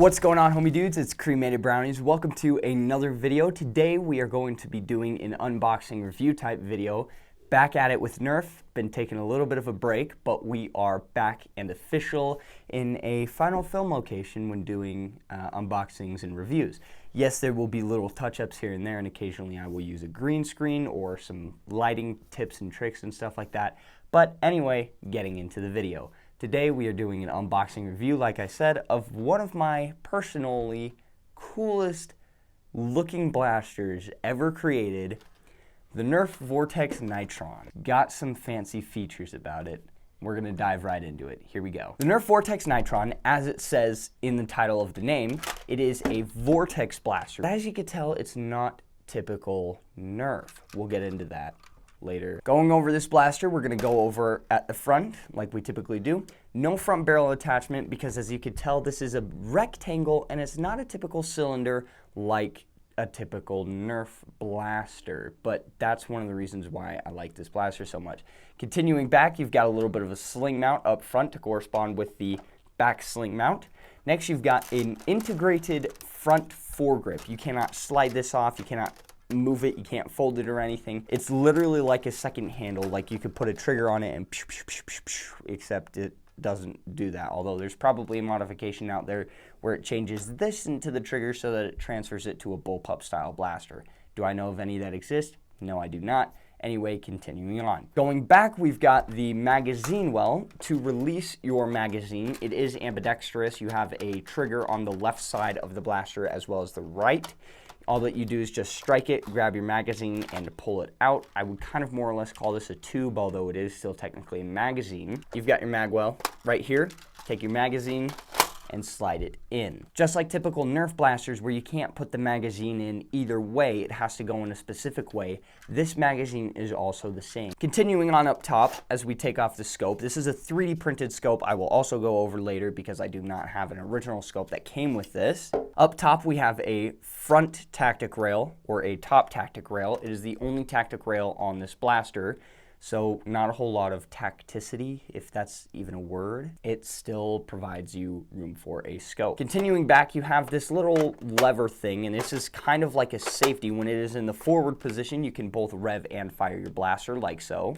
What's going on, homie dudes? It's Cremated Brownies. Welcome to another video. Today we are going to be doing an unboxing review type video. Back at it with Nerf. Been taking a little bit of a break, but we are back and official in a final film location when doing unboxings and reviews. Yes, there will be little touch-ups here and there, and occasionally I will use a green screen or some lighting tips and tricks and stuff like that. But anyway, getting into the video. Today we are doing an unboxing review, like I said, of one of my personally coolest looking blasters ever created, the Nerf Vortex Nitron. Got some fancy features about it. We're gonna dive right into it. Here we go. The Nerf Vortex Nitron, as it says in the title of the name, it is a vortex blaster. As you can tell, it's not typical Nerf. We'll get into that later. Going over this blaster, we're gonna go over at the front, like we typically do. No front barrel attachment, because as you can tell, this is a rectangle and it's not a typical cylinder like a typical Nerf blaster, but that's one of the reasons why I like this blaster so much. Continuing back, you've got a little bit of a sling mount up front to correspond with the back sling mount. Next, you've got an integrated front foregrip. You cannot slide this off, you cannot move it, you can't fold it or anything. It's literally like a second handle, like you could put a trigger on it and pew, pew, pew, pew, pew, except it doesn't do that, although there's probably a modification out there where it changes this into the trigger so that it transfers it to a bullpup style blaster. Do I know of any that exist? No, I do not. Anyway, continuing on. Going back, we've got the magazine well. To release your magazine, it is ambidextrous. You have a trigger on the left side of the blaster as well as the right. All that you do is just strike it, grab your magazine, and pull it out. I would kind of more or less call this a tube, although it is still technically a magazine. You've got your mag well right here. Take your magazine and slide it in. Just like typical Nerf blasters where you can't put the magazine in either way, it has to go in a specific way. This magazine is also the same. Continuing on up top, as we take off the scope, this is a 3D printed scope I will also go over later because I do not have an original scope that came with this. Up top we have a front tactic rail, or a top tactic rail. It is the only tactic rail on this blaster. So not a whole lot of tacticity, if that's even a word. It still provides you room for a scope. Continuing back, you have this little lever thing, and this is kind of like a safety. When it is in the forward position, you can both rev and fire your blaster, like so.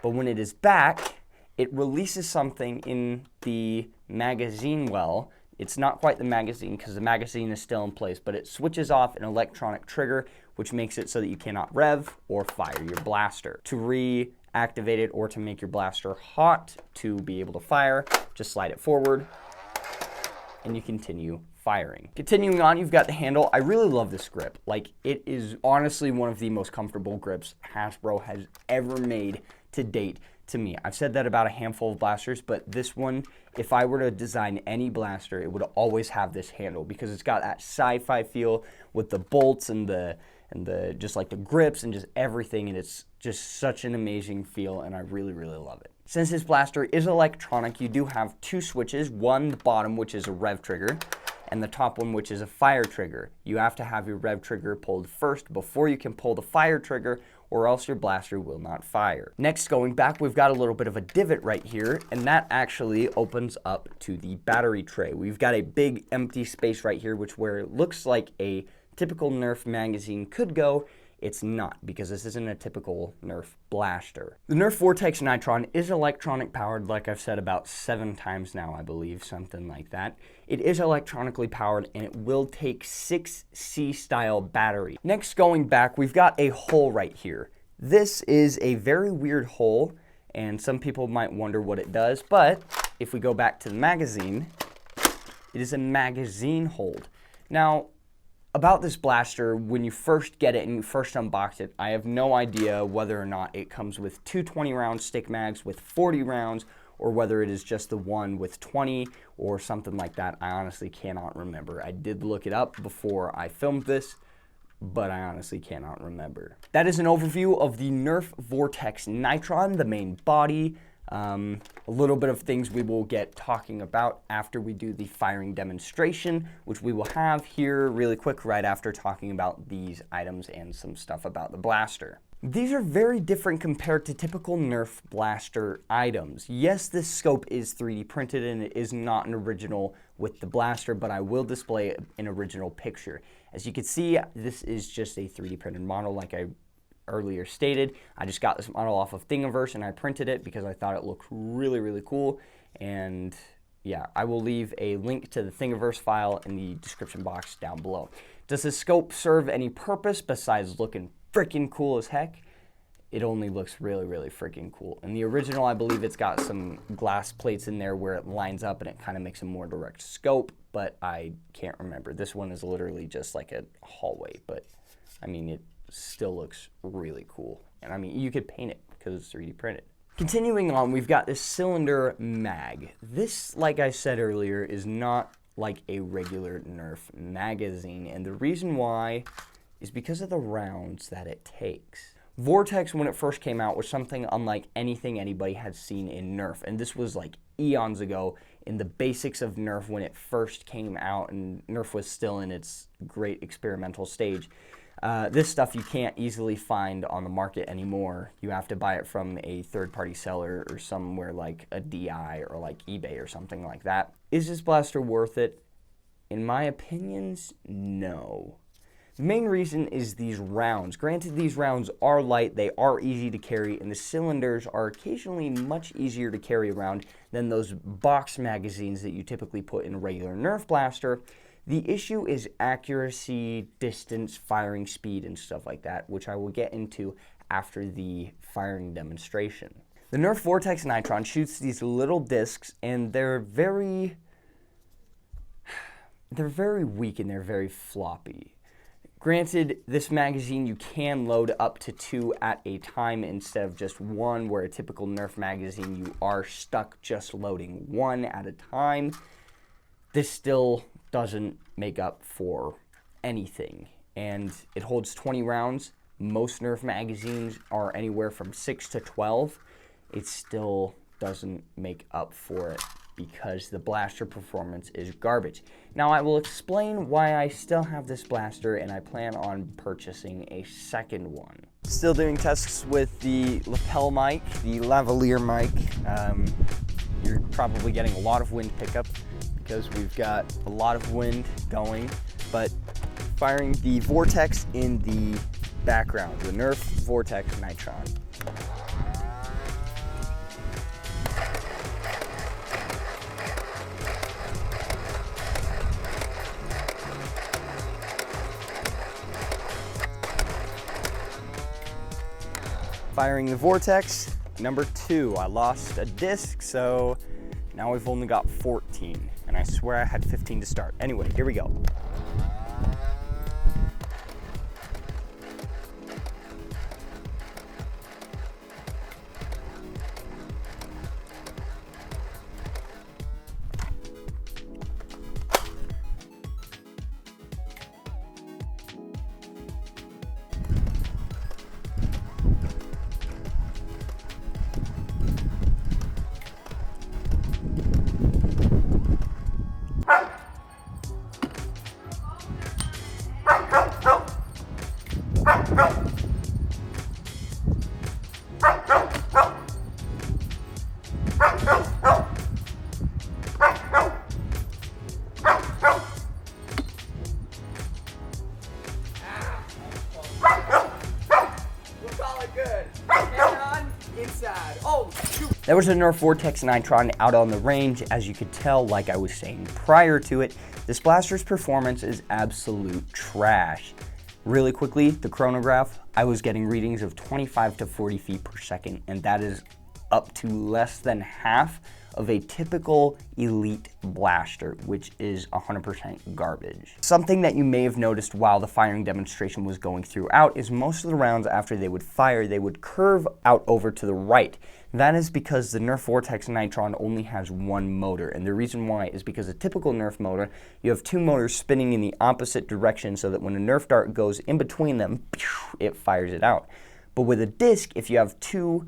But when it is back, it releases something in the magazine well. It's not quite the magazine because the magazine is still in place, but it switches off an electronic trigger, which makes it so that you cannot rev or fire your blaster. To reactivate it or to make your blaster hot to be able to fire, just slide it forward and you continue firing. Continuing on, you've got the handle. I really love this grip. Like, it is honestly one of the most comfortable grips Hasbro has ever made to date. To me, I've said that about a handful of blasters, but this one, if I were to design any blaster, it would always have this handle because it's got that sci-fi feel with the bolts and the just like the grips and just everything, and it's just such an amazing feel, and I really, really love it. Since this blaster is electronic, you do have two switches, one the bottom, which is a rev trigger, and the top one, which is a fire trigger. You have to have your rev trigger pulled first before you can pull the fire trigger, or else your blaster will not fire. Next, going back, we've got a little bit of a divot right here, and that actually opens up to the battery tray. We've got a big empty space right here, which where it looks like a typical Nerf magazine could go. It's not, because this isn't a typical Nerf blaster. The Nerf Vortex Nitron is electronic powered, like I've said about 7 times now, I believe, something like that. It is electronically powered, and it will take 6C style battery. Next, going back, we've got a hole right here. This is a very weird hole, and some people might wonder what it does, but if we go back to the magazine, it is a magazine hold. Now, about this blaster, when you first get it and you first unbox it, I have no idea whether or not it comes with 2 20-round stick mags with 40 rounds, or whether it is just the one with 20 or something like that. I honestly cannot remember. I did look it up before I filmed this, but I honestly cannot remember. That is an overview of the Nerf Vortex Nitron, the main body. A little bit of things we will get talking about after we do the firing demonstration, which we will have here really quick right after talking about these items and some stuff about the blaster. These are very different compared to typical Nerf blaster items. Yes, this scope is 3D printed and it is not an original with the blaster, but I will display an original picture. As you can see, this is just a 3D printed model like I earlier stated. I just got this model off of Thingiverse and I printed it because I thought it looked really, really cool. And yeah, I will leave a link to the Thingiverse file in the description box down below. Does this scope serve any purpose besides looking freaking cool as heck? It only looks really, really freaking cool. In the original, I believe it's got some glass plates in there where it lines up and it kind of makes a more direct scope, but I can't remember. This one is literally just like a hallway, but I mean, it still looks really cool. And I mean, you could paint it because it's 3D printed. Continuing on, we've got this cylinder mag. This, like I said earlier, is not like a regular Nerf magazine, and the reason why is because of the rounds that it takes. Vortex, when it first came out, was something unlike anything anybody had seen in Nerf, and this was like eons ago in the basics of Nerf when it first came out, and Nerf was still in its great experimental stage. This stuff you can't easily find on the market anymore. You have to buy it from a third-party seller or somewhere like a DI or like eBay or something like that. Is this blaster worth it? In my opinions, no. The main reason is these rounds. Granted, these rounds are light, they are easy to carry, and the cylinders are occasionally much easier to carry around than those box magazines that you typically put in a regular Nerf blaster. The issue is accuracy, distance, firing speed, and stuff like that, which I will get into after the firing demonstration. The Nerf Vortex Nitron shoots these little discs, and they're very weak and they're very floppy. Granted, this magazine you can load up to 2 at a time instead of just 1, where a typical Nerf magazine you are stuck just loading 1 at a time. This still doesn't make up for anything, and it holds 20 rounds. Most Nerf magazines are anywhere from 6 to 12. It still doesn't make up for it because the blaster performance is garbage. Now I will explain why I still have this blaster and I plan on purchasing a second one. Still doing tests with the lapel mic, the lavalier mic. You're probably getting a lot of wind pickup because we've got a lot of wind going, but firing the Vortex in the background, the Nerf Vortex Nitron. Firing the Vortex, number 2. I lost a disc, so now we've only got 14, and I swear I had 15 to start. Anyway, here we go. There was a Nerf Vortex Nitron out on the range. As you could tell, like I was saying prior to it, this blaster's performance is absolute trash. Really quickly, the chronograph, I was getting readings of 25 to 40 feet per second, and that is up to less than half of a typical elite blaster, which is 100% garbage. Something that you may have noticed while the firing demonstration was going throughout is most of the rounds after they would fire, they would curve out over to the right. That is because the Nerf Vortex Nitron only has one motor, and the reason why is because a typical Nerf motor, you have two motors spinning in the opposite direction so that when a Nerf dart goes in between them, it fires it out. But with a disc, if you have two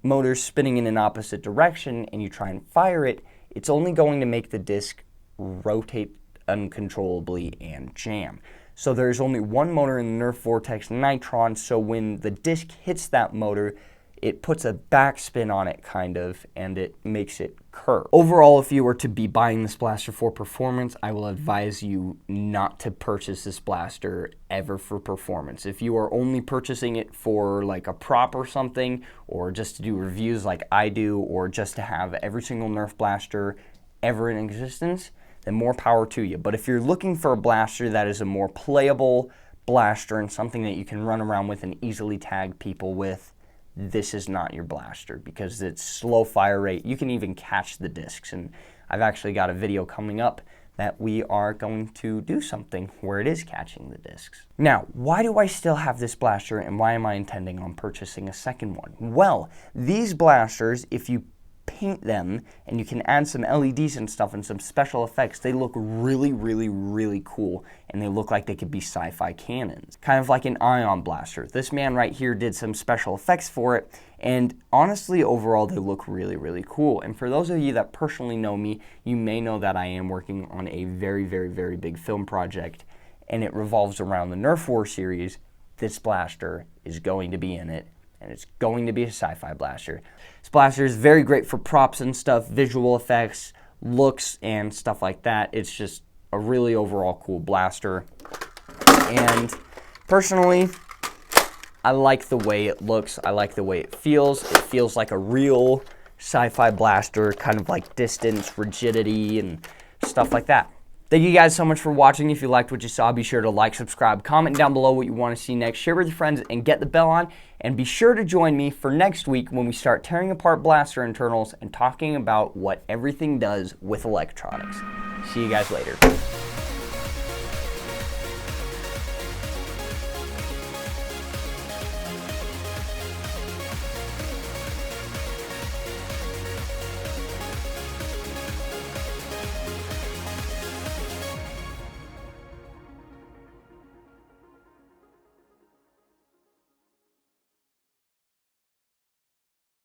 motors spinning in an opposite direction and you try and fire it, it's only going to make the disc rotate uncontrollably and jam. So there's only one motor in the Nerf Vortex Nitron, so when the disc hits that motor, it puts a backspin on it kind of, and it makes it curve. Overall, if you were to be buying this blaster for performance, I will advise you not to purchase this blaster ever for performance. If you are only purchasing it for like a prop or something, or just to do reviews like I do, or just to have every single Nerf blaster ever in existence, then more power to you. But if you're looking for a blaster that is a more playable blaster and something that you can run around with and easily tag people with, this is not your blaster because it's slow fire rate. You can even catch the discs, and I've actually got a video coming up that we are going to do something where it is catching the discs. Now, why do I still have this blaster, and why am I intending on purchasing a second one? Well, these blasters, if you paint them and you can add some LEDs and stuff and some special effects, they look really, really, really cool, and they look like they could be sci-fi cannons. Kind of like an ion blaster. This man right here did some special effects for it, and honestly, overall, they look really, really cool. And for those of you that personally know me, you may know that I am working on a very, very, very big film project, and it revolves around the Nerf Fore series. This blaster is going to be in it, and it's going to be a sci-fi blaster. This blaster is very great for props and stuff, visual effects, looks, and stuff like that. It's just a really overall cool blaster. And personally, I like the way it looks. I like the way it feels. It feels like a real sci-fi blaster, kind of like distance, rigidity, and stuff like that. Thank you guys so much for watching. If you liked what you saw, be sure to like, subscribe, comment down below what you want to see next, share with your friends, and get the bell on. And be sure to join me for next week when we start tearing apart blaster internals and talking about what everything does with electronics. See you guys later.